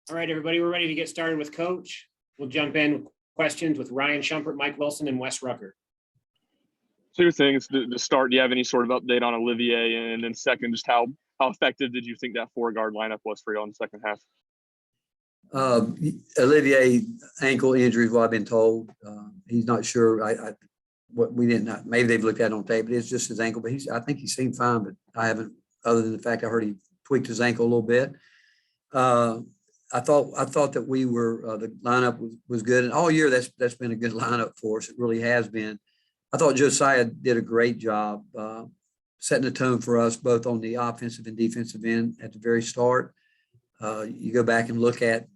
All right, everybody, we're ready to get started with Coach. We'll jump in with questions with Ryan Shumpert, Mike Wilson, and Wes Rucker. Two things to start. Do you have any sort of update on Olivier? And then second, just how effective did you think that 4-guard lineup was for you in the second half? Olivier ankle injury is what I've been told. He's not sure. Maybe they've looked at it on tape, but it's just his ankle. But I think he seemed fine, but I haven't, other than the fact I heard he tweaked his ankle a little bit. I thought that we were the lineup was good, and all year that's been a good lineup for us. It really has been. I thought Josiah did a great job setting the tone for us both on the offensive and defensive end at the very start. You go back and look at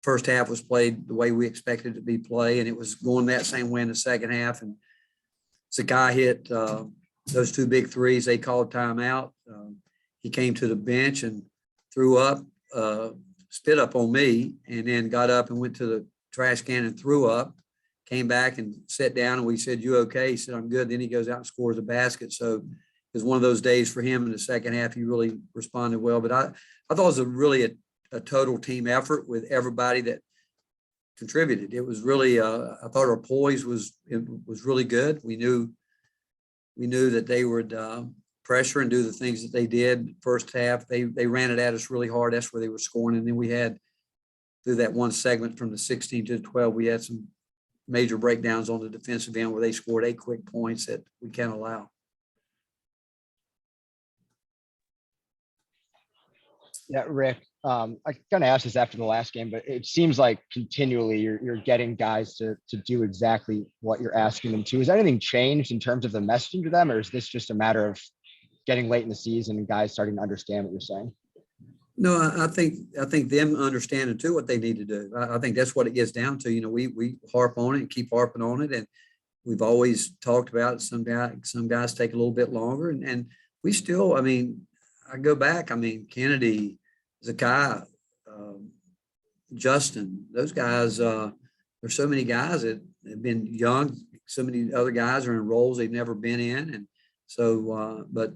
first half was played the way we expected it to be played, and it was going that same way in the second half. And Zakai hit those two big threes. They called timeout. He came to the bench and threw up, spit up on me, and then got up and went to the trash can and threw up. Came back and sat down, and we said, "You okay?" He said, "I'm good." Then he goes out and scores a basket. So it was one of those days for him in the second half. He really responded well. But I thought it was really a total team effort with everybody that contributed. It was really I thought our poise was really good. We knew that they would pressure and do the things that they did first half. They ran it at us really hard. That's where they were scoring. And then we had, through that one segment from the 16 to the 12, we had some major breakdowns on the defensive end where they scored 8 quick points that we can't allow. Yeah, Rick, I kind of asked this after the last game, but it seems like continually you're getting guys to do exactly what you're asking them to. Has anything changed in terms of the messaging to them, or is this just a matter of getting late in the season and guys starting to understand what you're saying? No, I think them understanding too what they need to do. I think that's what it gets down to. You know, we harp on it and keep harping on it, and we've always talked about it. Some guys take a little bit longer, and we still. I mean, I go back. I mean, Kennedy, Zakai, Justin, those guys. There's so many guys that have been young. So many other guys are in roles they've never been in, and so. But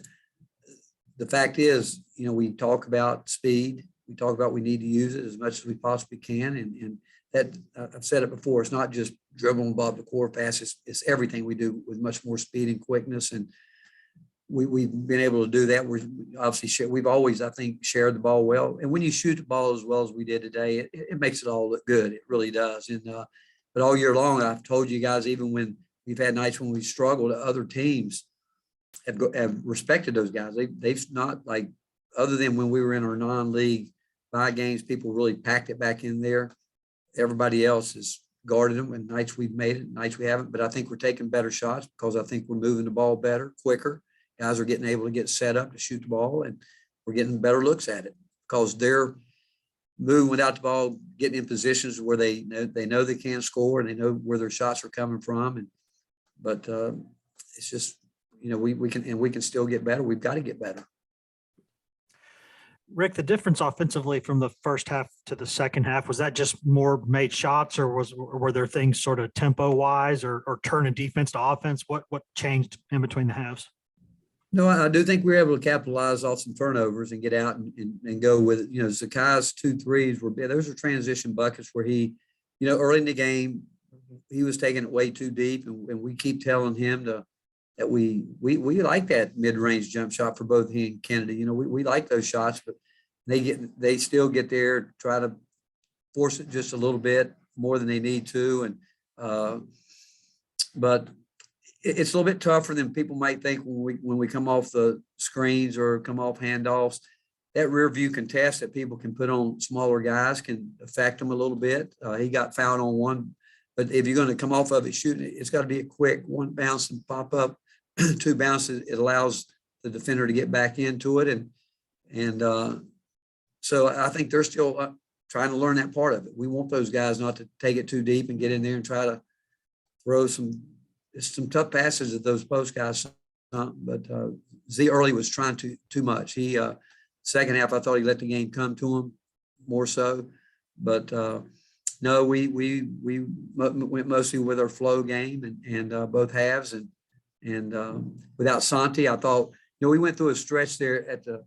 the fact is, you know, we talk about speed. We talk about we need to use it as much as we possibly can, and that I've said it before. It's not just dribbling above the core pass. It's everything we do with much more speed and quickness, and we've been able to do that. We've always, I think, shared the ball well. And when you shoot the ball as well as we did today, it makes it all look good. It really does. And but all year long, I've told you guys, even when we've had nights when we struggled, other teams have respected those guys. They've not, like, other than when we were in our non-league bye games, people really packed it back in there. Everybody else has guarded them, and nights we've made it, nights we haven't. But I think we're taking better shots because I think we're moving the ball better, quicker. Guys are getting able to get set up to shoot the ball, and we're getting better looks at it because they're moving without the ball, getting in positions where they know they can score, and they know where their shots are coming from. But it's just, you know, we can still get better. We've got to get better. Rick, the difference offensively from the first half to the second half, was that just more made shots, or were there things sort of tempo wise or turning defense to offense? What changed in between the halves? No, I do think we were able to capitalize off some turnovers and get out and go with it. You know, Zakai's 2 threes those are transition buckets where he, you know, early in the game, he was taking it way too deep, and we keep telling him that we like that mid-range jump shot for both he and Kennedy. You know, we like those shots, but they still get there, try to force it just a little bit more than they need to. And but it's a little bit tougher than people might think when we come off the screens or come off handoffs. That rear view contest that people can put on smaller guys can affect them a little bit. He got fouled on one, but if you're going to come off of it shooting it, it's got to be a quick one bounce and pop up. 2 bounces, it allows the defender to get back into it, and so I think they're still trying to learn that part of it. We want those guys not to take it too deep and get in there and try to throw some tough passes at those post guys. But Z early was trying too much. He second half, I thought he let the game come to him more so, but no, we went mostly with our flow game and both halves. And without Santi, I thought, you know, we went through a stretch there at the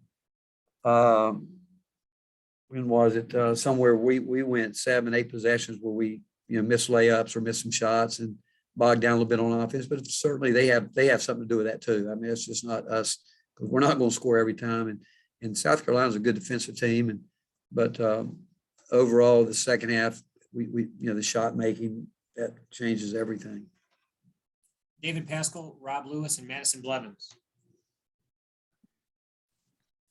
when was it? Somewhere we went 7, 8 possessions where we, missed layups or missed some shots and bogged down a little bit on offense, but certainly they have something to do with that too. I mean, it's just not us, because we're not going to score every time. And South Carolina's a good defensive team. But overall, the second half, we the shot making, that changes everything. David Pascal, Rob Lewis, and Madison Blevins.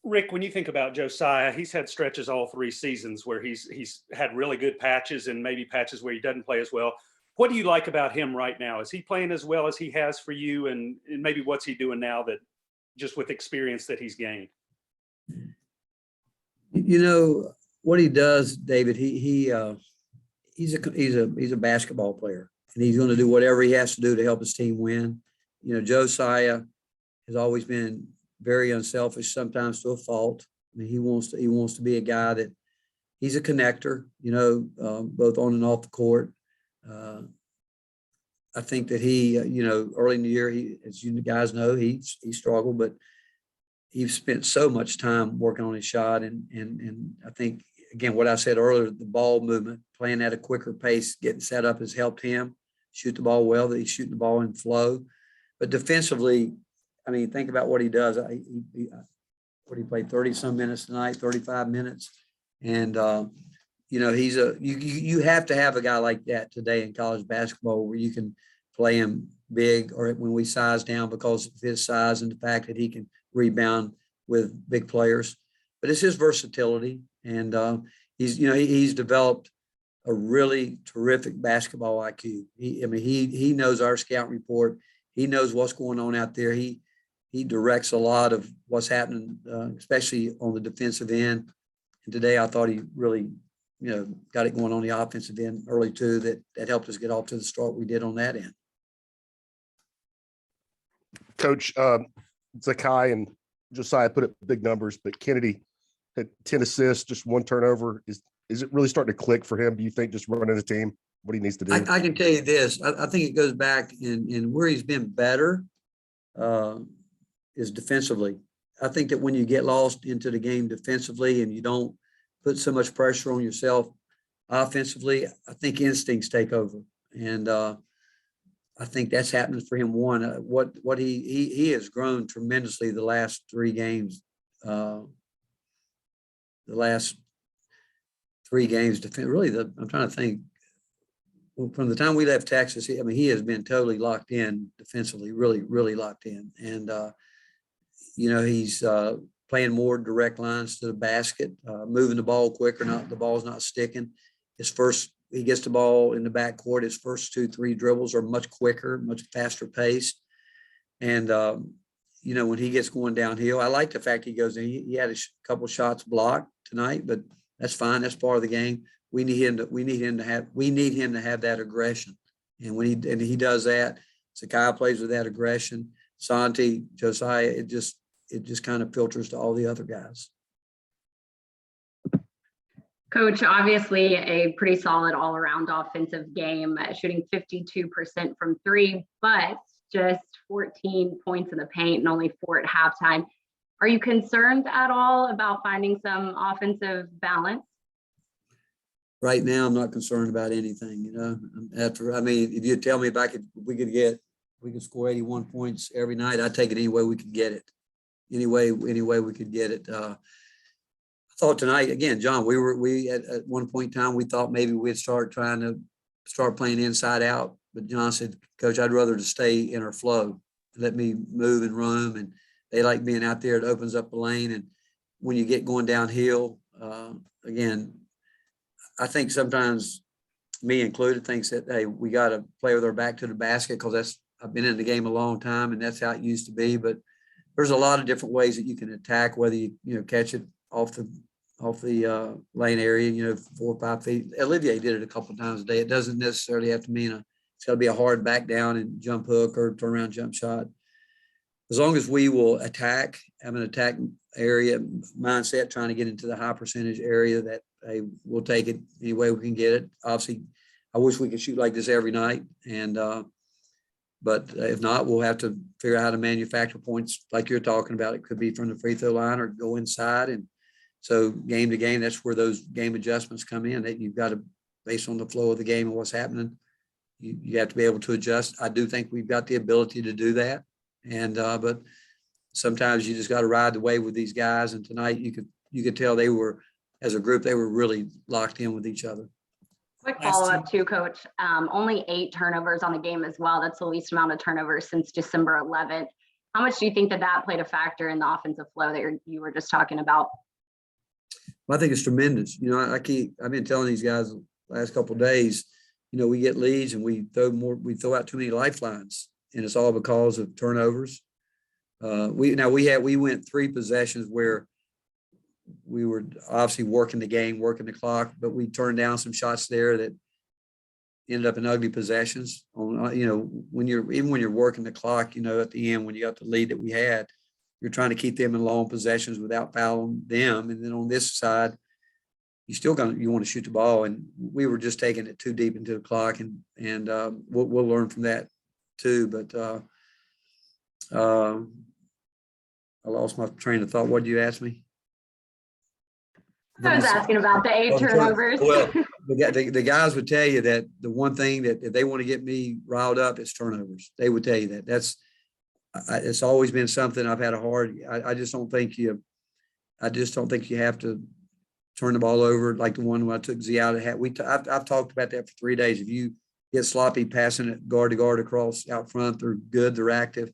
Rick, when you think about Josiah, he's had stretches all 3 seasons where he's had really good patches and maybe patches where he doesn't play as well. What do you like about him right now? Is he playing as well as he has for you? And maybe what's he doing now that just with experience that he's gained? What he does, David, he's a basketball player, and he's going to do whatever he has to do to help his team win. Josiah has always been very unselfish, sometimes to a fault. I mean, he wants to be a guy that he's a connector, both on and off the court. I think that he, early in the year, as you guys know, he struggled, but he's spent so much time working on his shot. And I think, again, what I said earlier, the ball movement, playing at a quicker pace, getting set up has helped him shoot the ball well, that he's shooting the ball in flow. But defensively, I mean, think about what he does. He played 30-some minutes tonight, 35 minutes. And, you have to have a guy like that today in college basketball where you can play him big, or when we size down because of his size and the fact that he can rebound with big players. But it's his versatility. And he's developed a really terrific basketball IQ. He knows our scout report. He knows what's going on out there. He directs a lot of what's happening, especially on the defensive end. And today I thought he really, got it going on the offensive end early too. That helped us get off to the start we did on that end. Coach, Zakai and Josiah put up big numbers, but Kennedy had 10 assists, just 1 turnover. Is it really starting to click for him? Do you think, just running a team, what he needs to do? I can tell you this. I think it goes back in where he's been better is defensively. I think that when you get lost into the game defensively and you don't put so much pressure on yourself offensively, I think instincts take over. And I think that's happening for him. What he has grown tremendously the last 3 games. The last 3 games, I'm trying to think. From the time we left Texas, he has been totally locked in defensively, really, really locked in. And, he's playing more direct lines to the basket, moving the ball quicker, the ball's not sticking. He gets the ball in the backcourt, his first 2-3 dribbles are much quicker, much faster pace. And, when he gets going downhill, I like the fact he goes in. He had a couple shots blocked tonight, but that's fine. That's part of the game. We need him to have that aggression. And when he does that, Sakai plays with that aggression. Santi, Josiah, it just kind of filters to all the other guys. Coach, obviously a pretty solid all-around offensive game, shooting 52% from 3, but just 14 points in the paint and only 4 at halftime. Are you concerned at all about finding some offensive balance? Right now, I'm not concerned about anything. If you tell me we could score 81 points every night, I'd take it any way we could get it. Any way we could get it. I thought tonight, again, John, we at one point in time, we thought maybe we'd start playing inside out. But John said, Coach, I'd rather to stay in our flow. Let me move and roam. And they like being out there. It opens up the lane. And when you get going downhill, again, I think sometimes me included thinks that, hey, we got to play with our back to the basket because I've been in the game a long time and that's how it used to be. But there's a lot of different ways that you can attack, whether you catch it off the lane area, 4 or 5 feet. Olivier did it a couple of times a day. It doesn't necessarily have to mean it's got to be a hard back down and jump hook or turnaround jump shot. As long as we will attack, have an attack area mindset, trying to get into the high percentage area, that we'll take it any way we can get it. Obviously, I wish we could shoot like this every night. But if not, we'll have to figure out how to manufacture points like you're talking about. It could be from the free throw line or go inside and So game to game, that's where those game adjustments come in, that you've got to, based on the flow of the game and what's happening, you have to be able to adjust. I do think we've got the ability to do that. And, but sometimes you just got to ride the wave with these guys. And tonight you could tell they were, as a group, they were really locked in with each other. Quick Last follow-up too, Coach. Only 8 turnovers on the game as well. That's the least amount of turnovers since December 11th. How much do you think that played a factor in the offensive flow that you were just talking about? I think it's tremendous. You know, I've been telling these guys the last couple of days, you know, we get leads and we throw out too many lifelines, and it's all because of turnovers. We went 3 possessions where we were obviously working the game, working the clock, but we turned down some shots there that ended up in ugly possessions. You know, when you're working the clock, you know, at the end, when you got the lead that we had, you're trying to keep them in long possessions without fouling them. And then on this side, you want to shoot the ball. And we were just taking it too deep into the clock, and we'll learn from that too. But I lost my train of thought. What did you ask me? I was asking about the 8 turnovers. Well, the guys would tell you that the one thing that if they want to get me riled up, it's turnovers. They would tell you that. It's always been something I've had a hard. I just don't think you have to turn the ball over like the one when I took Z out of hat. I've talked about that for 3 days. If you get sloppy passing it guard to guard across out front, they're good, they're active.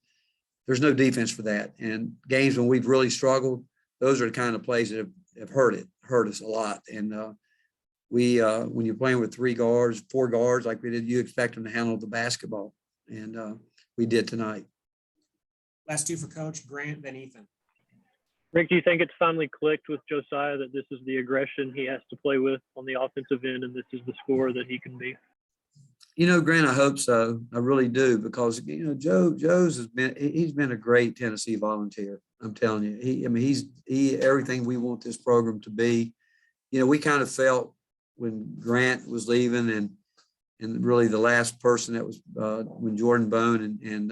There's no defense for that. And games when we've really struggled, those are the kind of plays that have hurt us a lot. And when you're playing with 3 guards, 4 guards like we did, you expect them to handle the basketball, and we did tonight. Last 2 for Coach. Grant, then Ethan. Rick, do you think it's finally clicked with Josiah that this is the aggression he has to play with on the offensive end, and this is the scorer that he can be? You know, Grant, I hope so. I really do, because, you know, Joe's he's been a great Tennessee Volunteer. I'm telling you, he's everything we want this program to be. You know, we kind of felt when Grant was leaving and really the last person that was when Jordan Bone and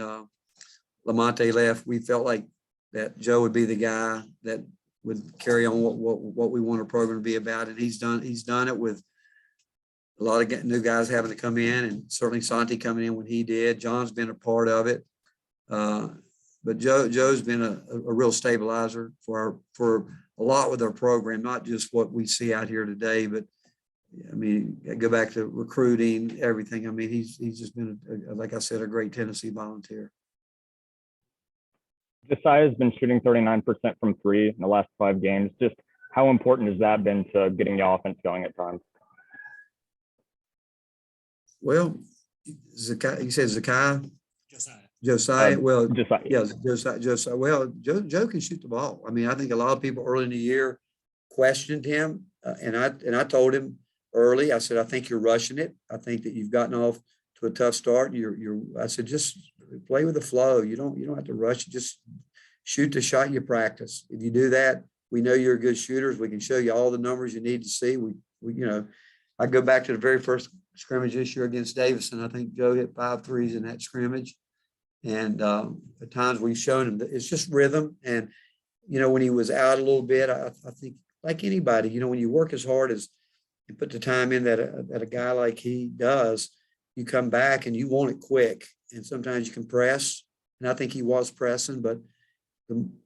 Lamonte left, we felt like that Joe would be the guy that would carry on what we want our program to be about. And he's done it with a lot of new guys having to come in, and certainly Santi coming in when he did. John's been a part of it. But Joe's been a real stabilizer for a lot with our program, not just what we see out here today, but I mean, go back to recruiting, everything. I mean, he's just been, like I said, a great Tennessee Volunteer. Josiah's been shooting 39% from 3 in the last 5 games. Just how important has that been to getting the offense going at times? Well, Zakai, you said Zakai? Josiah. Well, Josiah. yeah, Josiah. Well, Joe can shoot the ball. I mean, I think a lot of people early in the year questioned him, and I told him early. I said, I think you're rushing it. I think that you've gotten off to a tough start. I said, just play with the flow. You don't have to rush it. Just shoot the shot you practice. If you do that, we know you're good shooters. We can show you all the numbers you need to see. We you know, I go back to the very first scrimmage this year against Davidson. I think Joe hit 5 threes in that scrimmage. And at times we've shown him that it's just rhythm. And, you know, when he was out a little bit, I think like anybody, you know, when you work as hard as you put the time in that a guy like he does, you come back and you want it quick. And sometimes you can press. And I think he was pressing, but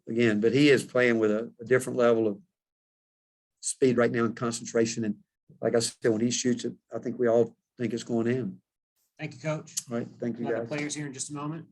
he is playing with a different level of speed right now and concentration. And like I said, when he shoots it, I think we all think it's going in. Thank you, Coach. All right. Thank you, We'll have guys. the players here in just a moment.